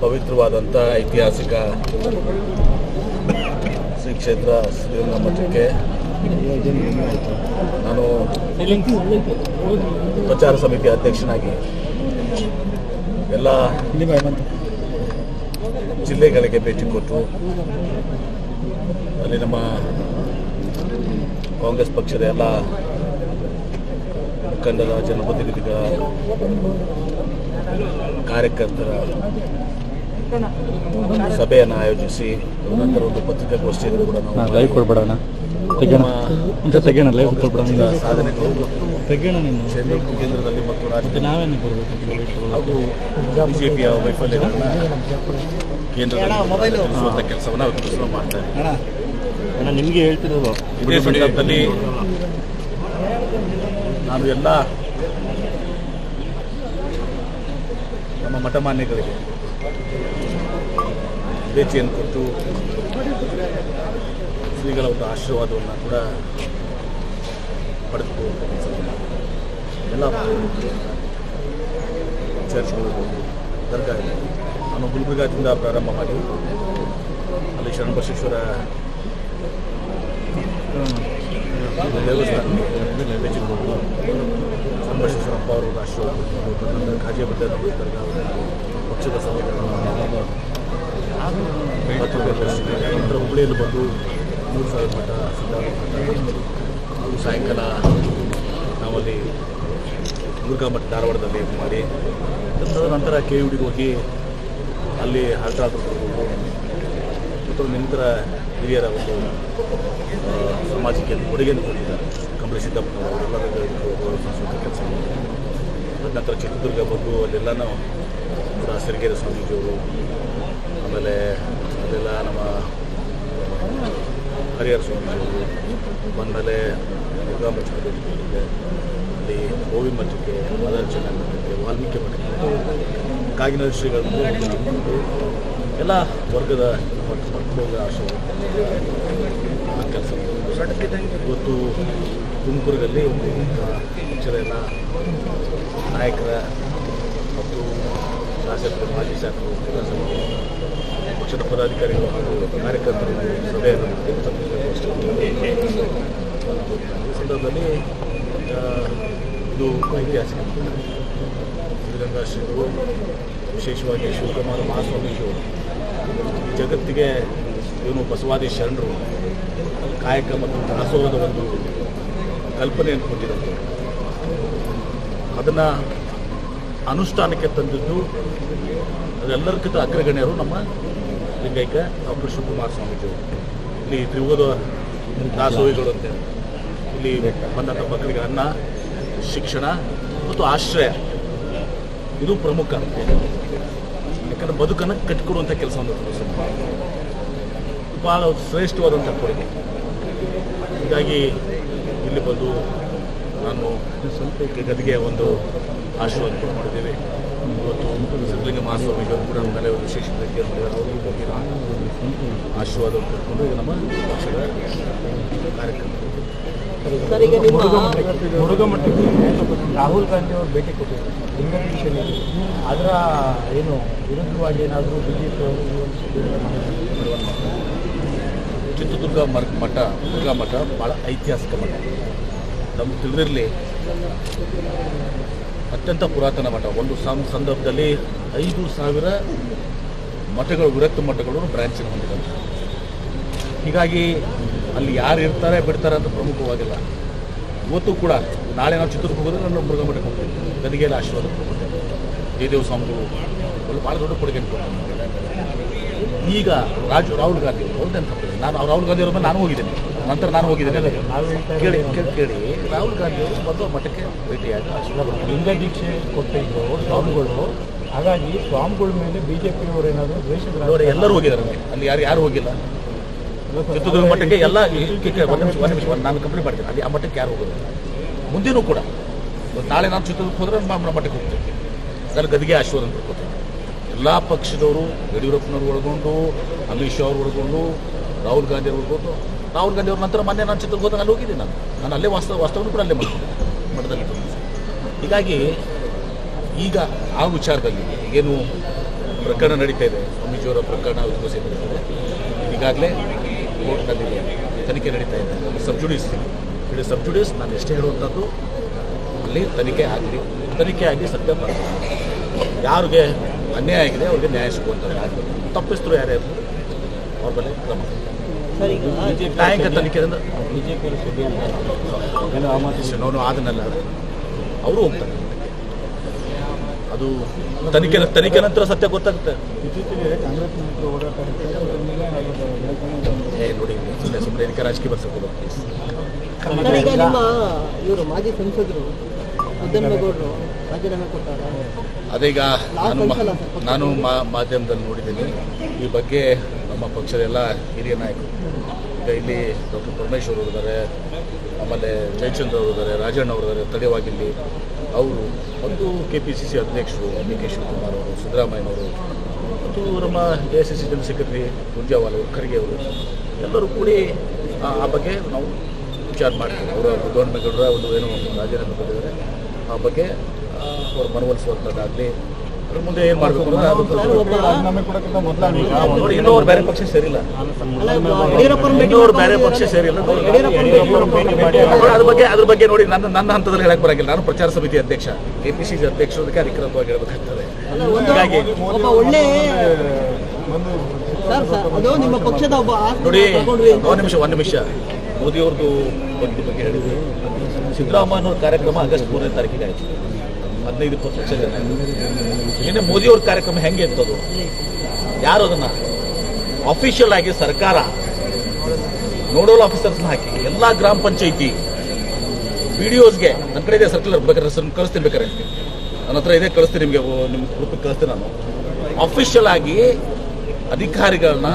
ಪವಿತ್ರವಾದಂಥ ಐತಿಹಾಸಿಕ ಶ್ರೀ ಕ್ಷೇತ್ರ ಶ್ರೀರಂಗ ಮಠಕ್ಕೆ ನಾನು ಪ್ರಚಾರ ಸಮಿತಿ ಅಧ್ಯಕ್ಷನಾಗಿ ಎಲ್ಲ ಜಿಲ್ಲೆಗಳಿಗೆ ಭೇಟಿ ಕೊಟ್ಟು ಅಲ್ಲಿ ನಮ್ಮ ಕಾಂಗ್ರೆಸ್ ಪಕ್ಷದ ಎಲ್ಲ ಮುಖಂಡರ ಜನಪ್ರತಿನಿಧಿಗಳ ಕಾರ್ಯಕರ್ತರ ಸಭೆಯನ್ನು ಆಯೋಜಿಸಿ ನಂತರ ಒಂದು ಪತ್ರಿಕಾಗೋಷ್ಠಿಯನ್ನು ಕೂಡ ನಾವು ಸಾಧನೆಗಳು ಕೇಂದ್ರದಲ್ಲಿ ಮತ್ತು ರಾಜ್ಯದಲ್ಲಿ ಹಾಗೂ ಬಿಜೆಪಿಯ ವೈಫಲ್ಯಗಳನ್ನ ಕೇಂದ್ರದಲ್ಲಿ ತಿಳಿಸುವಂಥ ಕೆಲಸವನ್ನು ಅವರು ಮಾಡ್ತಾ ಇದ್ದಾರೆ. ನಿಮಗೆ ಹೇಳ್ತಿರೋದು ಇದೇ ಸಂದರ್ಭದಲ್ಲಿ ನಾನು ಎಲ್ಲ ನಮ್ಮ ಮಠಮಾನ್ಯಗಳಿಗೆ ಭೇಟಿಯನ್ನು ಕೊಟ್ಟು ಶ್ರೀಗಳ ಒಂದು ಆಶೀರ್ವಾದವನ್ನು ಕೂಡ ಪಡೆದುಕೊಳ್ಳುವಂಥ ಕೆಲಸವನ್ನು ಎಲ್ಲ ಚರ್ಚ್ಗಳು ದರ್ಗಾ ನಾನು ಗುಲ್ಬರ್ಗಾದಿಂದ ಪ್ರಾರಂಭ ಮಾಡಿ ಅಲ್ಲಿ ಶರಣಬಸವೇಶ್ವರ ದೇವಸ್ಥಾನ ಭೇಟಿ ಕೊಟ್ಟು ಶರಣಬಸವೇಶ್ವರಪ್ಪ ಅವರು ಆಶೀರ್ವಾದ ನಂತರ ಖಾಜಿಯಾಬಾದ್ ದರ್ಗಾ ಪಕ್ಷದ ಸಭೆಗಳನ್ನು ನಂತರ ಹುಬ್ಬಳ್ಳಿಯಲ್ಲಿ ಬಂದು 3000 ಮಠ ಸಿದ್ಧಾರ್ಥ ಮಠ ಹಾಗೂ ಸಾಯಂಕಾಲ ನಾವಲ್ಲಿ ಮುರುಘಾ ಮಠ ಧಾರವಾಡದಲ್ಲಿ ಮಾಡಿ ನಂತರ KUDಗೆ ಹೋಗಿ ಅಲ್ಲಿ ಹರಟಾದ್ರು ಮತ್ತು ನಂತರ ಹಿರಿಯರ ಒಂದು ಸಮಾಜಕ್ಕೆ ಕೊಡುಗೆಯನ್ನು ಕೊಟ್ಟಿದ್ದಾರೆ. ಕಂಬಳಿ ಸಿದ್ದಪ್ಪ ಅವರೆಲ್ಲರಿಗೂ ಸಂಸ್ಕೃತ ಕೆಲಸ ನಂತರ ಚಿತ್ರದುರ್ಗ ಬಂದು ಅಲ್ಲೆಲ್ಲ ನಾವು ಕೂಡ ಸಿರಿಗೆರೆ ಸ್ವಾಮೀಜಿಯವರು ಆಮೇಲೆ ಅದೆಲ್ಲ ನಮ್ಮ ಹರಿಹರ ಸ್ವಾಮೀಜಿಯವರು ಬಂದಮೇಲೆ ಮುರುಘಾ ಮಠಕ್ಕೆ ಅಲ್ಲಿ ಗೋವಿ ಮಠಕ್ಕೆ ಮಾದಾರ್ಚನ ಮಠಕ್ಕೆ ವಾಲ್ಮೀಕಿ ಮಠಕ್ಕೆ ಕಾಗಿನೆಲೆ ಶ್ರೀಗಳನ್ನು ಎಲ್ಲ ವರ್ಗದ ಮಕ್ಕಳ ಆಶೀರ್ವಾದ ಕೆಲಸ ಇವತ್ತು ತುಮಕೂರಿನಲ್ಲಿ ಒಂದು ಪಕ್ಷದ ಎಲ್ಲ ನಾಯಕರ ಮತ್ತು ಶಾಸಕರು ಮಾಜಿ ಶಾಸಕರು ಪಕ್ಷದ ಪದಾಧಿಕಾರಿಗಳು ಹಾಗೂ ಕಾರ್ಯಕರ್ತರು ಸಭೆಯನ್ನು ಈ ಸಂದರ್ಭದಲ್ಲಿ ಇದು ಐತಿಹಾಸಿಕ ಶ್ರೀರಂಗ ಶ್ರೀಗಳು ವಿಶೇಷವಾಗಿ ಶಿವಕುಮಾರ ಮಹಾಸ್ವಾಮೀಜಿಯವರು ಜಗತ್ತಿಗೆ ಇವನು ಬಸವಾದಿ ಶರಣರು ಕಾಯಕ ಮತ್ತು ದಾಸೋಹದ ಒಂದು ಕಲ್ಪನೆಯನ್ನು ಕೊಟ್ಟಿದ್ದಾರೆ. ಅದನ್ನು ಅನುಷ್ಠಾನಕ್ಕೆ ತಂದಿದ್ದು ಅದೆಲ್ಲರಿಗಿಂತ ಅಗ್ರಗಣ್ಯರು ನಮ್ಮ ಲಿಂಗೈಕ್ಯ ಡಾಕ್ಟರ್ ಶಿವಕುಮಾರ ಸ್ವಾಮೀಜಿಯವರು. ಇಲ್ಲಿ ತ್ರಿವಿಧ ದಾಸೋಹಿಗಳು ಅಂತ ಇಲ್ಲಿ ಬಂದಂಥ ಮಕ್ಕಳಿಗೆ ಅನ್ನ, ಶಿಕ್ಷಣ ಮತ್ತು ಆಶ್ರಯ ಇದು ಪ್ರಮುಖ. ಯಾಕಂದರೆ ಬದುಕನ್ನು ಕಟ್ಟಿಕೊಡುವಂಥ ಕೆಲಸವನ್ನು ಭಾಳ ಶ್ರೇಷ್ಠವಾದಂಥ ಕೊಡುಗೆ. ಹೀಗಾಗಿ ಇಲ್ಲಿ ಬಂದು ನಾನು ಗದಿಗೆ ಒಂದು ಆಶೀರ್ವಾದ ಕೂಡ ಮಾಡಿದ್ದೇವೆ. ಇವತ್ತು ಸಿದ್ಧಲಿಂಗ ಮಹಾಸ್ವಾಮಿಗಳು ಕೂಡ ನಮ್ಮ ಮೇಲೆ ಒಂದು ವಿಶೇಷ ರೀತಿಯಲ್ಲಿ ಮಾಡಿದ್ದಾರೆ. ಅವರು ಹೋಗಿ ಆಶೀರ್ವಾದ ಪಡ್ಕೊಂಡು ಈಗ ನಮ್ಮ ಪಕ್ಷದ ಕಾರ್ಯಕ್ರಮ ಮುರುಘಾ ಮಠಕ್ಕೆ ರಾಹುಲ್ ಗಾಂಧಿ ಅವರು ಭೇಟಿ ಕೊಟ್ಟಿದ್ದಾರೆ ಲಿಂಗದೀಕ್ಷೆಯಲ್ಲಿ. ಅದರ ಏನು ವಿರುದ್ಧವಾಗಿ ಏನಾದರೂ ಬಿಜೆಪಿ ಅವರು ಚಿತ್ರದುರ್ಗ ಮಠ ಮುರುಘಾ ಮಠ ಭಾಳ ಐತಿಹಾಸಿಕ ಮಠ. ನಮ್ಗೆ ತಿಳಿದಿರಲಿ ಅತ್ಯಂತ ಪುರಾತನ ಮಠ. ಒಂದು ಸಂದರ್ಭದಲ್ಲಿ 5,000 ಮಠಗಳು, ವಿರಕ್ತ ಮಠಗಳು ಬ್ರಾಂಚನ್ನು ಹೊಂದಿದಂಥ. ಹೀಗಾಗಿ ಅಲ್ಲಿ ಯಾರು ಇರ್ತಾರೆ ಬಿಡ್ತಾರೆ ಅಂತ ಪ್ರಮುಖವಾಗಿಲ್ಲ. ಇವತ್ತು ಕೂಡ ನಾಳೆ ನಾವು ಚಿತ್ರದುರ್ಗ ಹೋದರೆ ನಾನು ಮುರುಘಾ ಮಠಕ್ಕೆ ಹೋಗ್ತೀವಿ, ಗದಿಗೆಯಲ್ಲಿ ಆಶೀರ್ವಾದ ಕೊಡ್ತೇವೆ. ಜಯದೇವ ಸ್ವಾಮಿಗಳು ಒಳ್ಳೆ ಭಾಳ ದೊಡ್ಡ ಕೊಡುಗೆಯನ್ನು ಕೊಡ್ತಾರೆ. ಈಗ ರಾಹುಲ್ ಗಾಂಧಿ ಅವ್ರದ್ದೇನು ತಪ್ಪಿದೆ. ರಾಹುಲ್ ಗಾಂಧಿ ಅವ್ರ ಮೇಲೆ ನಾನು ಹೋಗಿದ್ದೇನೆ, ನಂತರ ನಾನು ಹೋಗಿದ್ದೇನೆ. ಕೇಳಿ ರಾಹುಲ್ ಗಾಂಧಿ ಅವರು ಮೊದಲು ಮಠಕ್ಕೆ ಭೇಟಿಯಾಗಿ ಆಶೀರ್ವಾದ ಲಿಂಗದೀಕ್ಷೆ ಕೊಟ್ಟಿದ್ದು ಸ್ವಾಮಿಗಳು. ಹಾಗಾಗಿ ಸ್ವಾಮಿಗಳ ಮೇಲೆ ಬಿಜೆಪಿಯವರು ಏನಾದರೂ ದ್ವೇಷ ಎಲ್ಲರೂ ಹೋಗಿದ್ದಾರೆ. ಅಲ್ಲಿ ಯಾರು ಹೋಗಿಲ್ಲ. ಚಿತ್ರದುರ್ಗ ಮಠಕ್ಕೆ ಎಲ್ಲ ಒಂದು ನಿಮಿಷ ನಾನು ಕಂಪ್ಲೀಟ್ ಮಾಡ್ತೀನಿ. ಅಲ್ಲಿ ಆ ಮಠಕ್ಕೆ ಯಾರು ಹೋಗೋದು ಮುಂದೇನೂ ಕೂಡ. ನಾಳೆ ನಾನು ಚಿತ್ರದುರ್ಗ ಹೋದರೆ ನಮ್ಮ ಮಠಕ್ಕೆ ಹೋಗ್ತೀನಿ. ನಾನು ಗದಿಗೆ ಆಶೀರ್ವಾದ ಕೊಡ್ತೀನಿ. ಎಲ್ಲ ಪಕ್ಷದವರು, ಯಡಿಯೂರಪ್ಪನವ್ರು ಒಳಗೊಂಡು, ಅಮಿತ್ ಶಾ ಅವರು ಒಳಗೊಂಡು, ರಾಹುಲ್ ಗಾಂಧಿ ಅವರು ಒಳಗೊಂಡು. ರಾಹುಲ್ ಗಾಂಧಿ ಅವ್ರ ನಂತರ ಮೊನ್ನೆ ನಾನು ಚಿತ್ರದುರ್ಗ ಹೋದಾಗ ಅಲ್ಲಿ ಹೋಗಿದ್ದೀನಿ. ನಾನು ಅಲ್ಲೇ ವಾಸ್ತವವನ್ನು ಕೂಡ ಅಲ್ಲೇ ಮಾಡ್ತೀನಿ ಮಠದಲ್ಲಿ. ಹೀಗಾಗಿ ಈಗ ಆ ವಿಚಾರದಲ್ಲಿ ಏನು ಪ್ರಕರಣ ನಡೀತಾ ಇದೆ. ಸ್ವಾಮೀಜಿಯವರ ಪ್ರಕರಣ ಉದ್ಘೋಷಣೆ ನಡೀತಿದೆ. ಈಗಾಗಲೇ ಕೋರ್ಟ್ನಲ್ಲಿ ತನಿಖೆ ನಡೀತಾ ಇದೆ. ಸಬ್ಜುಡಿಸ್ ಇದು ಸಬ್ಜುಡಿಸ್. ನಾನು ಎಷ್ಟೇ ಹೇಳುವಂಥದ್ದು, ಅಲ್ಲಿ ತನಿಖೆ ಆಗಿ ಸತ್ಯ ಬರ್ತದೆ. ಯಾರಿಗೆ ಅನ್ಯಾಯ ಆಗಿದೆ ಅವ್ರಿಗೆ ನ್ಯಾಯ ಸಿಗುವಂಥದ್ದು ಆಗಬೇಕು. ತಪ್ಪಿಸ್ತರು ಯಾರೇ ಅವ್ರ ಮೇಲೆ ಕ್ರಮ. ನ್ಯಾಯಾಂಗ ತನಿಖೆಯಿಂದ ಅವನು ಆದನಲ್ಲ ಅವರು ಹೋಗ್ತಾರೆ. ಅದು ತನಿಖೆ ನಂತರ ಸತ್ಯ ಗೊತ್ತಾಗುತ್ತೆ. ನೋಡಿ ಸುಮ್ಮನೆ ಇದಕ್ಕೆ ರಾಜಕೀಯ ಬರ್ಸೋದು ಪ್ಲೀಸ್. ಈಗ ನಿಮ್ಮ ಇವರು ಮಾಜಿ ಸಂಸದರು ಮುದ್ದನ್ಮೇಗೌಡರು ರಾಜೀನಾಮೆ ಕೊಟ್ಟಾರ. ಅದೀಗ ನಾನು ಮಾಧ್ಯಮದಲ್ಲಿ ನೋಡಿದ್ದೀನಿ. ಈ ಬಗ್ಗೆ ನಮ್ಮ ಪಕ್ಷದ ಎಲ್ಲ ಹಿರಿಯ ನಾಯಕರು, ಈಗ ಇಲ್ಲಿ ಡಾಕ್ಟರ್ ಪರಮೇಶ್ವರ್ ಅವರು ಇದ್ದಾರೆ, ಆಮೇಲೆ ಜಯಚಂದ್ರ ಅವರು ಇದ್ದಾರೆ, ರಾಜಣ್ಣ ಅವರು ಇದ್ದಾರೆ, ತಡೆವಾಗಿಲ್ಲಿ ಅವರು, ಮತ್ತು KPCC ಅಧ್ಯಕ್ಷರು DK ಶಿವಕುಮಾರ್ ಅವರು, ಸಿದ್ದರಾಮಯ್ಯನವರು, ಮತ್ತು ನಮ್ಮ AICC ಜನರಲ್ ಸೆಕ್ರೆಟರಿ ಗುಂಜಾವಾಲ ಅವರು, ಖರ್ಗೆ ಅವರು ಎಲ್ಲರೂ ಕೂಡಿ ಆ ಬಗ್ಗೆ ನಾವು ವಿಚಾರ ಮಾಡ್ತೀವಿ. ಅವರ ಮುದ್ದನ್ಮೇಗೌಡರ ಒಂದು ಏನೋ ರಾಜೀನಾಮೆ ಕೊಟ್ಟಿದ್ದಾರೆ. ಆ ಬಗ್ಗೆ ಅವ್ರು ಮನವೊಲಿಸುವಂಥದ್ದಾಗಲಿ ಅದ್ರ ಮುಂದೆ ಏನು ಮಾಡಬೇಕು ನೋಡಿ. ಇನ್ನೂ ಅವ್ರು ಬೇರೆ ಪಕ್ಷ ಸೇರಿಲ್ಲ, ಅದ್ರ ಬಗ್ಗೆ ನೋಡಿ ನನ್ನ ಹಂತದಲ್ಲಿ ಹೇಳಕ್ ಬರಂಗಿಲ್ಲ. ನಾನು ಪ್ರಚಾರ ಸಮಿತಿ ಅಧ್ಯಕ್ಷ, KPCC ಅಧ್ಯಕ್ಷರದಕ್ಕೆ ಅಧಿಕೃತವಾಗಿ ಹೇಳಬೇಕಾಗ್ತದೆ. ಹೀಗಾಗಿ ನಿಮ್ಮ ಪಕ್ಷದ ಒಬ್ಬ ನೋಡಿ, ಒಂದು ನಿಮಿಷ ಮೋದಿಯವ್ರದ್ದು ಬಗ್ಗೆ ಹೇಳಿದ್ವಿ. ಸಿದ್ದರಾಮಯ್ಯನವ್ರ ಕಾರ್ಯಕ್ರಮ ಆಗಸ್ಟ್ 3ನೇ ತಾರೀಕಿಗೆ ಆಯಿತು. 15-20 ಲಕ್ಷ ಜನ. ನಿನ್ನೆ ಮೋದಿಯವ್ರ ಕಾರ್ಯಕ್ರಮ ಹೆಂಗೆ ಇರ್ತದು? ಯಾರು ಅದನ್ನ ಅಫಿಷಿಯಲ್ ಆಗಿ ಸರ್ಕಾರ ನೋಡಲ್ ಆಫೀಸರ್ಸ್ನ ಹಾಕಿ ಎಲ್ಲ ಗ್ರಾಮ ಪಂಚಾಯಿತಿ ವಿಡಿಯೋಸ್ಗೆ, ನನ್ನ ಕಡೆ ಇದೆ ಸರ್ಕ್ಯುಲರ್, ಬೇಕಾದ್ರೆ ಕಳಿಸ್ತೀನಿ, ಬೇಕಾರೆ ನನ್ನ ಹತ್ರ ಇದೆ, ಕಳಿಸ್ತೀನಿ ನಿಮಗೆ, ನಿಮ್ಮ ಗ್ರೂಪಿಗೆ ಕಳಿಸ್ತೀನಿ. ನಾನು ಅಫಿಷಿಯಲ್ ಆಗಿ ಅಧಿಕಾರಿಗಳನ್ನ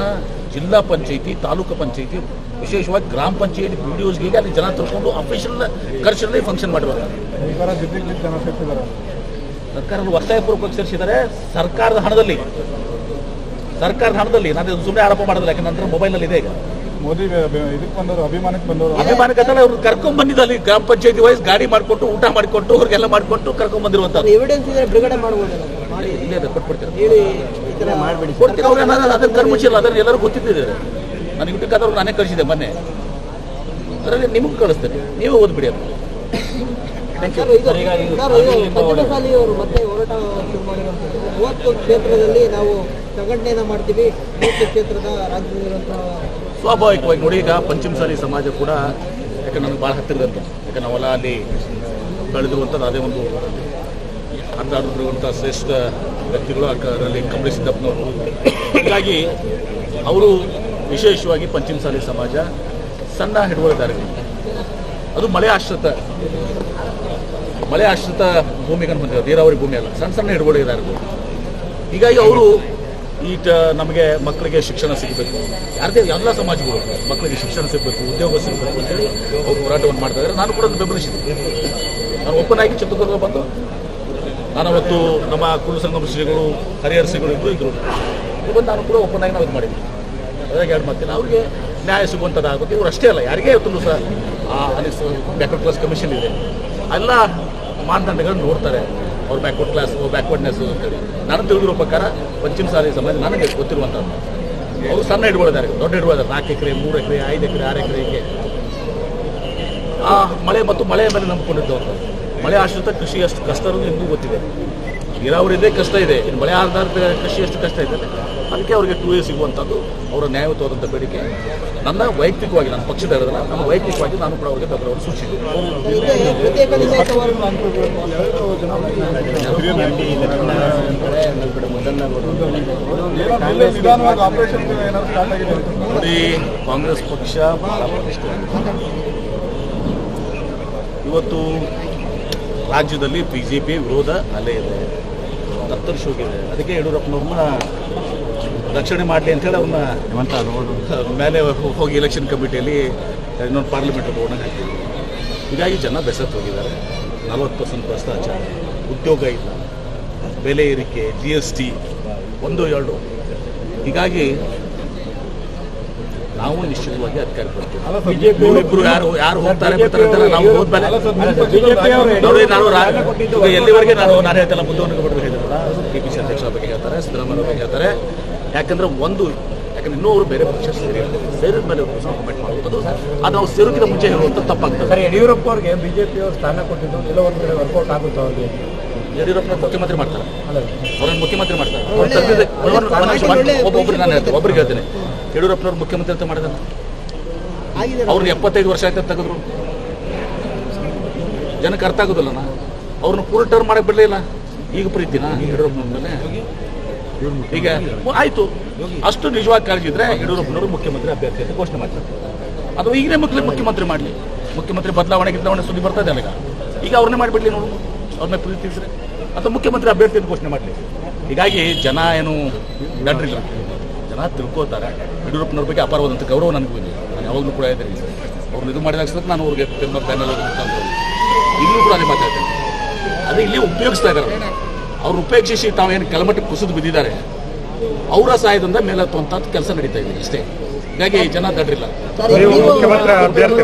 ಜಿಲ್ಲಾ ಪಂಚಾಯಿತಿ, ತಾಲೂಕು ಪಂಚಾಯಿತಿ, ವಿಶೇಷವಾಗಿ ಗ್ರಾಮ ಪಂಚಾಯತ್ ವಿಡಿಯೋಸ್ಗೆ ಅಲ್ಲಿ ಜನ ತರ್ಕೊಂಡು ಅಫಿಷಿಯಲ್ ಖರ್ಚಲ್ಲಿ ಫಂಕ್ಷನ್ ಮಾಡಿರೋದು. ಸರ್ಕಾರದಲ್ಲಿ ಒತ್ತಾಯಪೂರ್ವಕವಾಗಿ ಸೇರಿಸಿದ್ದಾರೆ. ಸರ್ಕಾರದ ಹಣದಲ್ಲಿ ನಾನು ಸುಮ್ಮನೆ ಆರೋಪ ಮಾಡೋದಿಲ್ಲ, ಯಾಕೆ ನಂತರ ಮೊಬೈಲ್ನಲ್ಲಿ ಇದೆ. ಈಗ ಮೋದಿ ಇದಕ್ಕೆ ಬಂದವರು ಅಭಿಮಾನಕ್ಕೆ ಅವ್ರು ಕರ್ಕೊಂಡ್ ಬಂದಿದ್ದು ಅಲ್ಲಿ ಗ್ರಾಮ ಪಂಚಾಯತಿ ವೈಸ್ ಗಾಡಿ ಮಾಡಿಕೊಟ್ಟು, ಊಟ ಮಾಡಿಕೊಟ್ಟು, ಅವ್ರಿಗೆಲ್ಲ ಮಾಡಿಕೊಟ್ಟು ಕರ್ಕೊಂಡ್ ಬಂದಿರುವಂತದ್ದು. ಎವಿಡೆನ್ಸ್ ಇದೆ, ಬಿಡುಗಡೆ ಮಾಡ್ಬೋದು. ಇಲ್ಲೇ ಕೊಟ್ಬಿಡ್ತೀನಿ. ಅದನ್ನ ಕರ್ಮಚಿಲ್ಲ, ಅದನ್ನ ಎಲ್ಲರೂ ಗೊತ್ತಿದ್ದಾರೆ. ನನಗೆ ಬೇಕಾದವ್ರು ನಾನೇ ಕಳಿಸಿದೆ ಮೊನ್ನೆ. ಅದರಲ್ಲಿ ನಿಮಗೆ ಕಳಿಸ್ತೇನೆ, ನೀವೇ ಓದ್ಬಿಡಿ ಅದು. ಅವರು ಮತ್ತೆ ಹೋರಾಟ ಶುರು ಮಾಡಿರುವಂಥದ್ದು 30 ಕ್ಷೇತ್ರದಲ್ಲಿ ನಾವು ಸಂಘಟನೆಯನ್ನ ಮಾಡ್ತೀವಿ. 30 ಕ್ಷೇತ್ರದ ರಾಜ್ಯದಲ್ಲಿರುವಂತಹ ಸ್ವಾಭಾವಿಕವಾಗಿ ನೋಡಿ, ಈಗ ಪಂಚಮಸಾಲಿ ಸಮಾಜ ಕೂಡ ಯಾಕಂದ್ರೆ ನನಗೆ ಭಾಳ ಹತ್ತಿರದಂತ, ಯಾಕಂದ್ರೆ ನಾವೆಲ್ಲ ಅಲ್ಲಿ ಬೆಳೆದಿರುವಂಥದ್ದು. ಅದೇ ಒಂದು ಹರಿದಾಡಿರುವಂಥ ಶ್ರೇಷ್ಠ ವ್ಯಕ್ತಿಗಳು ಅದರಲ್ಲಿ ಕಂಬಳಿ ಸಿದ್ದಪ್ಪನವರು. ಹೀಗಾಗಿ ಅವರು ವಿಶೇಷವಾಗಿ ಪಂಚಮಸಾಲಿ ಸಮಾಜ ಸಣ್ಣ ಹಿಡುವಳಿದಾರರು, ಅದು ಮಳೆ ಆಶ್ರಿತ ಭೂಮಿಗಳನ್ನು ಹೊಂದಿದ್ದಾರೆ, ನೀರಾವರಿ ಭೂಮಿ ಅಲ್ಲ, ಸಣ್ಣ ಹಿಡುವಳಿದಾರರು. ಹೀಗಾಗಿ ಅವರು ಈಗ ನಮಗೆ ಮಕ್ಕಳಿಗೆ ಶಿಕ್ಷಣ ಸಿಗಬೇಕು, ಯಾರದೇ ಎಲ್ಲ ಸಮಾಜಗಳು ಮಕ್ಕಳಿಗೆ ಶಿಕ್ಷಣ ಸಿಗಬೇಕು, ಉದ್ಯೋಗ ಸಿಗಬೇಕು ಅಂತೇಳಿ ಅವರು ಹೋರಾಟವನ್ನು ಮಾಡ್ತಾ ಇದ್ದಾರೆ. ನಾನು ಕೂಡ ಬೆಂಬಲಿಸಿದ್ದೆ. ನಾನು ಓಪನ್ ಆಗಿ ಚಿತ್ರದುರ್ಗ ಬಂದು ನಾನು ಅವತ್ತು ನಮ್ಮ ಕುಲಸಂಗಮ ಶ್ರೀಗಳು, ಹರಿಹರ ಶ್ರೀಗಳು ಇದ್ದರು. ಬಂದು ನಾನು ಕೂಡ ಓಪನ್ ಆಗಿ ನಾವು ಇದು ಮಾಡಿದ್ವಿ. ಅದ್ರಾಗ ಎರಡು ಮಾತಿಲ್ಲ, ಅವ್ರಿಗೆ ನ್ಯಾಯ ಸಿಗುವಂಥದ್ದಾಗಬೇಕು. ಇವರು ಅಷ್ಟೇ ಅಲ್ಲ, ಯಾರಿಗೇ ಇವತ್ತು ಸಹ ಅಲ್ಲಿ ಬ್ಯಾಕ್ವರ್ಡ್ ಕ್ಲಾಸ್ ಕಮಿಷನ್ ಇದೆ, ಎಲ್ಲ ಮಾನದಂಡಗಳನ್ನು ನೋಡ್ತಾರೆ. ಅವ್ರು ಬ್ಯಾಕ್ವರ್ಡ್ನೆಸ್ ಅಂತೇಳಿ ನಾನು ತಿಳಿದಿರೋ ಪ್ರಕಾರ ಪಂಚಮಸಾಲಿ ಸಮಾಜ ನನಗೆ ಗೊತ್ತಿರುವಂಥದ್ದು. ಅವರು ಸಣ್ಣ ಹಿಡುವಳಿದಾರೆ, ದೊಡ್ಡ ಹಿಡುವಳಿದಾರೆ, 4 ಎಕರೆ, 3 ಎಕರೆ, 5 ಎಕರೆ, 6 ಎಕರೆ ಹೀಗೆ ಮಳೆ ಮತ್ತು ಮಳೆಯ ಮೇಲೆ ನಂಬಿಕೊಂಡಿದ್ದವರು. ಮಳೆ ಆಶ್ರಿತ ಕೃಷಿ ಎಷ್ಟು ಕಷ್ಟ ಅನ್ನೋದು ನಿಮಗೂ ಗೊತ್ತಿದೆ. ನೀರಾವರಿದೇ ಕಷ್ಟ ಇದೆ, ಇನ್ನು ಮಳೆ ಆಧಾರಿತ ಕೃಷಿ ಎಷ್ಟು ಕಷ್ಟ ಇದೆ. ಅದಕ್ಕೆ ಅವರಿಗೆ 2A ಸಿಗುವಂಥದ್ದು ಅವರ ನ್ಯಾಯಯುತವಾದಂಥ ಬೇಡಿಕೆ. ನನ್ನ ವೈಯಕ್ತಿಕವಾಗಿ, ನನ್ನ ಪಕ್ಷದ ಇರೋದಲ್ಲ, ನಮ್ಮ ವೈಯಕ್ತಿಕವಾಗಿ ನಾನು ಕೂಡ ಅವರಿಗೆ ಅವರು ಸೂಚಿಸಿದೆ. ನೋಡಿ, ಕಾಂಗ್ರೆಸ್ ಪಕ್ಷ ಬಹಳ ಪ್ರತಿಷ್ಠೆ. ಇವತ್ತು ರಾಜ್ಯದಲ್ಲಿ BJP ವಿರೋಧ ಅಲ್ಲೇ ಇದೆ, ತತ್ತರಿಸೋಗಿದೆ. ಅದಕ್ಕೆ ಯಡಿಯೂರಪ್ಪನವ್ರನ್ನ ರಕ್ಷಣೆ ಮಾಡಲಿ ಅಂತೇಳಿ ಅವ್ರನ್ನ ಮೇಲೆ ಹೋಗಿ ಎಲೆಕ್ಷನ್ ಕಮಿಟಿಯಲ್ಲಿ ಇನ್ನೊಂದು ಪಾರ್ಲಿಮೆಂಟ್ ತಗೊಂಡು ಹಾಕಿದ್ರು. ಹೀಗಾಗಿ ಜನ ಬೆಸತ್ತು ಹೋಗಿದ್ದಾರೆ. 40% ಭ್ರಷ್ಟಾಚಾರ, ಉದ್ಯೋಗ ಇಲ್ಲ, ಬೆಲೆ ಏರಿಕೆ, GST 1-2. ಹೀಗಾಗಿ ನಾವು ನಿಶ್ಚಿತವಾಗಿ ಅಧಿಕಾರ ಬರ್ತೀವಿ. ಅಲ್ಲ ಸರ್, ಇಬ್ಬರು ಯಾರು ಹೋಗ್ತಾರೆ ಬರ್ತಾರೆ ಅಂತ ನಾವು ಹೋದ್ಮೇಲೆ ಅಲ್ಲ ಸರ್, ನೋಡಿ ನಾನು ಎಲ್ಲಿವರೆಗೆ ನಾನು ಹೇಳ್ತಲ್ಲ ಮುದ್ದವನ್ನು ಬಿಡಬೇಕು ಹೇಳಿದ್ರಲ್ಲ KPC ಅಧ್ಯಕ್ಷರ ಬಗ್ಗೆ ಹೇಳ್ತಾರೆ, ಸಿದ್ದರಾಮಯ್ಯ ಬಗ್ಗೆ ಹೇಳ್ತಾರೆ. ಯಾಕಂದ್ರೆ ಇನ್ನೂ ಅವರು ಬೇರೆ ಪಕ್ಷ ಸೇರಿದ ಮೇಲೆ ಕಮೆಂಟ್ ಮಾಡುವುದು ಅದು ನಾವು ಸೇರೋಕ್ಕಿಂತ ಮುಂಚೆ ಹೇಳುವಂಥ ತಪ್ಪಾಗ್ತದೆ. ಸರ್, ಯಡಿಯೂರಪ್ಪ ಅವ್ರಿಗೆ ಬಿಜೆಪಿಯವರು ಸ್ಥಾನ ಕೊಟ್ಟಿದ್ದು ಎಲ್ಲೋ ಒಂದು ಕಡೆ ವರ್ಕೌಟ್ ಆಗುತ್ತೆ ಅವ್ರಿಗೆ. ಯಡಿಯೂರಪ್ಪನ ಮುಖ್ಯಮಂತ್ರಿ ಮಾಡ್ತಾರೆ, ಅಲ್ಲ ಅವ್ರನ್ನ ಮುಖ್ಯಮಂತ್ರಿ ಮಾಡ್ತಾರೆ. ಒಬ್ಬೊಬ್ಬರು ನಾನು ಹೇಳ್ತೇನೆ, ಒಬ್ಬರಿಗೆ ಹೇಳ್ತೇನೆ, ಯಡಿಯೂರಪ್ಪನವ್ರು ಮುಖ್ಯಮಂತ್ರಿ ಅಂತ ಮಾಡಿದಾರೆ. ಅವ್ರನ್ನ 75 ವರ್ಷ ಆಯ್ತು ತೆಗೆದ್ರು. ಜನಕ್ಕೆ ಅರ್ಥ ಆಗೋದಿಲ್ಲ. ಅವ್ರನ್ನ ಪೂರ್ಣ ಟರ್ಮ್ ಮಾಡಕ್ಕೆ ಬಿಡಲಿಲ್ಲ. ಈಗ ಪ್ರೀತಿನ ಯಡಿಯೂರಪ್ಪನ ಮೇಲೆ ಈಗ ಆಯ್ತು. ಅಷ್ಟು ನಿಜವಾಗಿ ಕಾಳಜಿ ಇದ್ರೆ ಯಡಿಯೂರಪ್ಪನವರು ಮುಖ್ಯಮಂತ್ರಿ ಅಭ್ಯರ್ಥಿ ಅಂತ ಘೋಷಣೆ ಮಾಡ್ತಾರೆ. ಅದು ಈಗಲೇ ಮುಖ್ಯಮಂತ್ರಿ ಮಾಡಲಿ. ಮುಖ್ಯಮಂತ್ರಿ ಬದಲಾವಣೆ ಸುದ್ದಿ ಬರ್ತಾ ಇದೆ ಈಗ ಅವ್ರನ್ನೇ ಮಾಡಿಬಿಡ್ಲಿ. ನೋಡು, ಅವ್ರನ್ನ ಪ್ರೀತಿ ಇದ್ರೆ ಅಥವಾ ಮುಖ್ಯಮಂತ್ರಿ ಅಭ್ಯರ್ಥಿ ಅಂತ ಘೋಷಣೆ ಮಾಡಲಿ. ಹೀಗಾಗಿ ಜನ ಏನು ದಡ್ರಿಲ್ಲ, ಜನ ತಿಳ್ಕೋತಾರೆ. ಯಡಿಯೂರಪ್ಪನವ್ರ ಬಗ್ಗೆ ಅಪಾರವಾದಂಥ ಗೌರವ ನನಗೂ ಇದೆ. ನಾನು ಯಾವಾಗಲೂ ಕೂಡ ಇದ್ದೀನಿ. ಅವ್ರನ್ನ ಇದು ಮಾಡಿದಾಗ ಸಹ ನಾನು ಅವ್ರಿಗೆ ಪ್ಯಾನಲ್ ಈಗಲೂ ಕೂಡ ಅದೇ ಮಾತಾಡ್ತೇನೆ. ಅದೇ ಇಲ್ಲಿ ಉಪಯೋಗಿಸ್ತಾ ಇದ್ದಾರೆ. ಅವ್ರು ಉಪೇಕ್ಷಿಸಿ ತಾವೇನು ಕೆಳಮಟ್ಟಕ್ಕೆ ಕುಸಿದು ಬಿದ್ದಿದ್ದಾರೆ, ಅವರ ಸಹಾಯದಿಂದ ಮೇಲೆತ್ತುವಂಥ ಕೆಲಸ ನಡೀತಾ ಇದೆ ಅಷ್ಟೇ. ಹೀಗಾಗಿ ಜನ ದಡ್ರಿಲ್ಲ. ಮುಖ್ಯಮಂತ್ರಿ ಅಭ್ಯರ್ಥಿ